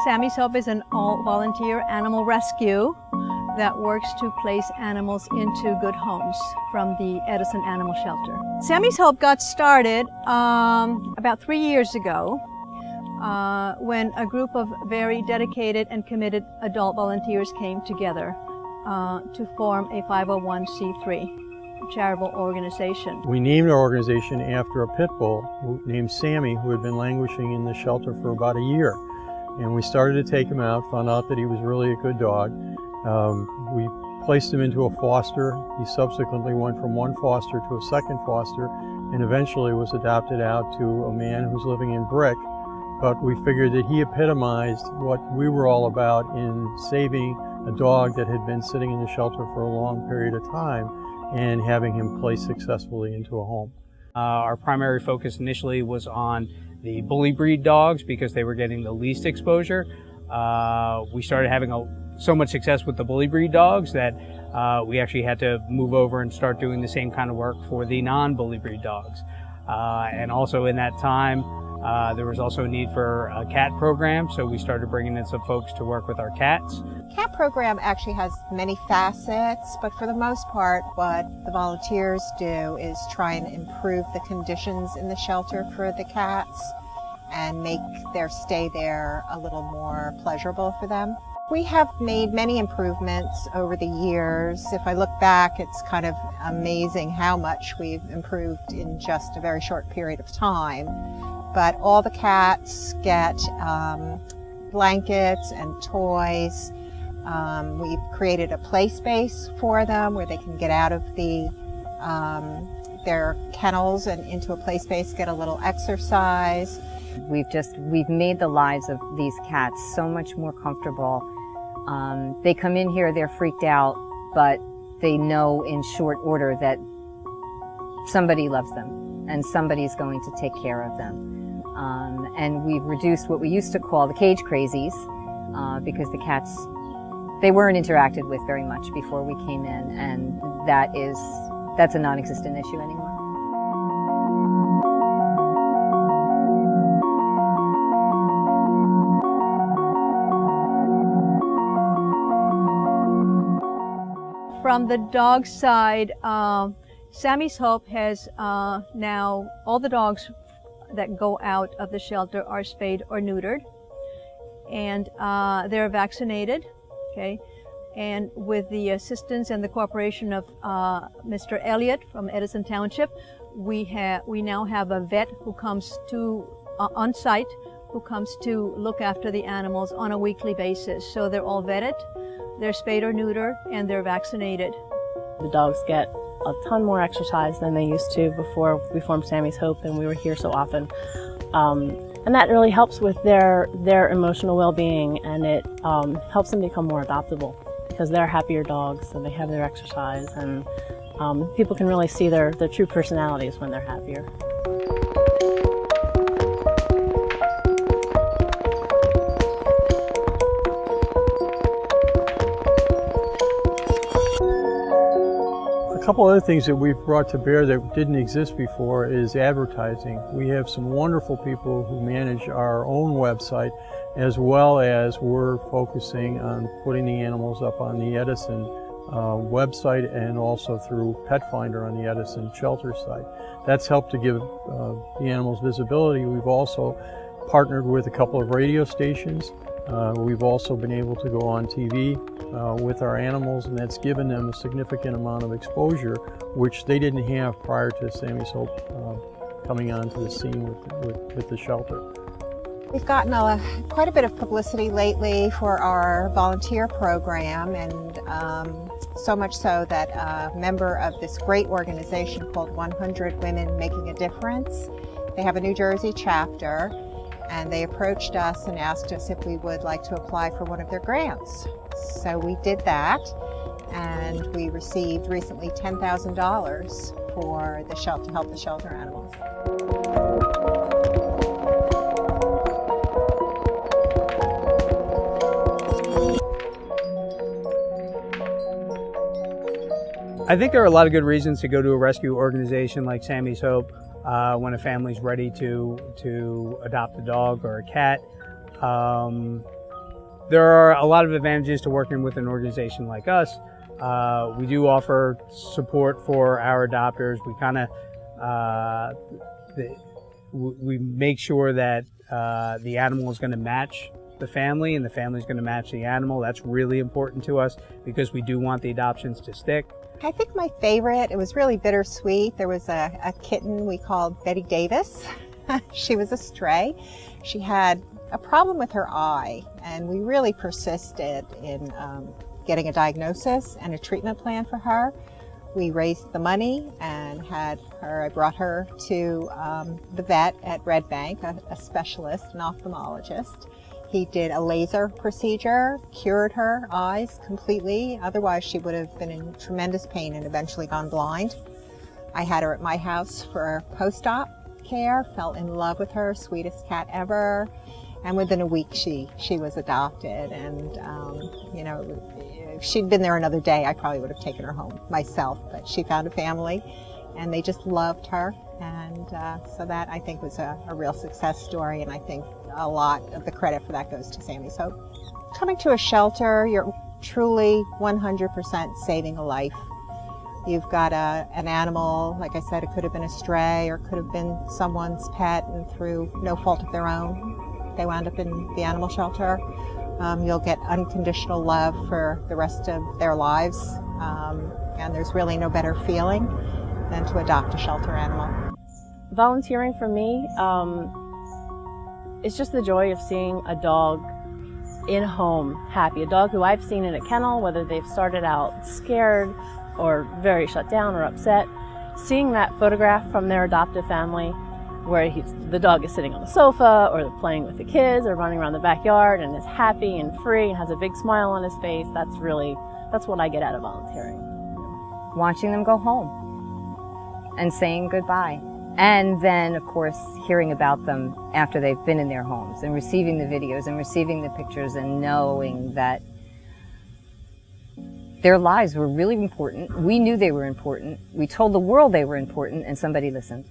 Sammy's Hope is an all-volunteer animal rescue that works to place animals into good homes from the Edison Animal Shelter. Sammy's Hope got started about 3 years ago when a group of very dedicated and committed adult volunteers came together to form a 501c3 charitable organization. We named our organization after a pit bull named Sammy, who had been languishing in the shelter for about a year. And we started to take him out, found out that he was really a good dog. We placed him into a foster. He subsequently went from one foster to a second foster and eventually was adopted out to a man who's living in Brick. But we figured that he epitomized what we were all about in saving a dog that had been sitting in the shelter for a long period of time and having him placed successfully into a home. Our primary focus initially was on the bully breed dogs because they were getting the least exposure. We started having so much success with the bully breed dogs that we actually had to move over and start doing the same kind of work for the non-bully breed dogs. And also in that time, there was also a need for a cat program, so we started bringing in some folks to work with our cats. Cat program actually has many facets, but for the most part, what the volunteers do is try and improve the conditions in the shelter for the cats and make their stay there a little more pleasurable for them. We have made many improvements over the years. If I look back, it's kind of amazing how much we've improved in just a very short period of time. But all the cats get blankets and toys. We've created a play space for them where they can get out of their kennels and into a play space, get a little exercise. We've made the lives of these cats so much more comfortable. They come in here, they're freaked out, but they know in short order that somebody loves them and somebody's going to take care of them. And we've reduced what we used to call the cage crazies because the cats, they weren't interacted with very much before we came in, and that's a non-existent issue anymore. From the dog side, Sammy's Hope has now all the dogs that go out of the shelter are spayed or neutered, and they're vaccinated. Okay, and with the assistance and the cooperation of Mr. Elliott from Edison Township, we now have a vet who comes to on site, who comes to look after the animals on a weekly basis. So they're all vetted, they're spayed or neutered, and they're vaccinated. The dogs get a ton more exercise than they used to before we formed Sammy's Hope and we were here so often. And that really helps with their emotional well-being, and it helps them become more adoptable because they're happier dogs and they have their exercise, and people can really see their true personalities when they're happier. A couple other things that we've brought to bear that didn't exist before is advertising. We have some wonderful people who manage our own website, as well as we're focusing on putting the animals up on the Edison website and also through Pet Finder on the Edison shelter site. That's helped to give the animals visibility. We've also partnered with a couple of radio stations. We've also been able to go on TV with our animals, and that's given them a significant amount of exposure, which they didn't have prior to Sammy's Hope coming onto the scene with the shelter. We've gotten quite a bit of publicity lately for our volunteer program, and so much so that a member of this great organization called 100 Women Making a Difference, they have a New Jersey chapter, and they approached us and asked us if we would like to apply for one of their grants. So we did that, and we received recently $10,000 for the shelter, to help the shelter animals. I think there are a lot of good reasons to go to a rescue organization like Sammy's Hope when a family's ready to adopt a dog or a cat. there are a lot of advantages to working with an organization like us. We do offer support for our adopters. We kind of we make sure that the animal is going to match the family and the family is going to match the animal. That's really important to us because we do want the adoptions to stick. I think my favorite, it was really bittersweet. There was a kitten we called Betty Davis. She was a stray. She had a problem with her eye, and we really persisted in getting a diagnosis and a treatment plan for her. We raised the money and I brought her to the vet at Red Bank, a specialist, an ophthalmologist. He did a laser procedure, cured her eyes completely. Otherwise, she would have been in tremendous pain and eventually gone blind. I had her at my house for post-op care, fell in love with her, sweetest cat ever. And within a week, she was adopted. And, you know, if she'd been there another day, I probably would have taken her home myself. But she found a family, and they just loved her. And so that, I think, was a real success story. And I think a lot of the credit for that goes to Sammy's Hope. Coming to a shelter, you're truly 100% saving a life. You've got an animal, like I said, it could have been a stray or could have been someone's pet, and through no fault of their own, they wound up in the animal shelter. You'll get unconditional love for the rest of their lives, and there's really no better feeling than to adopt a shelter animal. Volunteering for me, it's just the joy of seeing a dog in home happy. A dog who I've seen in a kennel, whether they've started out scared or very shut down or upset, seeing that photograph from their adoptive family where the dog is sitting on the sofa or playing with the kids or running around the backyard and is happy and free and has a big smile on his face, that's what I get out of volunteering. Watching them go home and saying goodbye. And then, of course, hearing about them after they've been in their homes and receiving the videos and receiving the pictures and knowing that their lives were really important. We knew they were important. We told the world they were important, and somebody listened.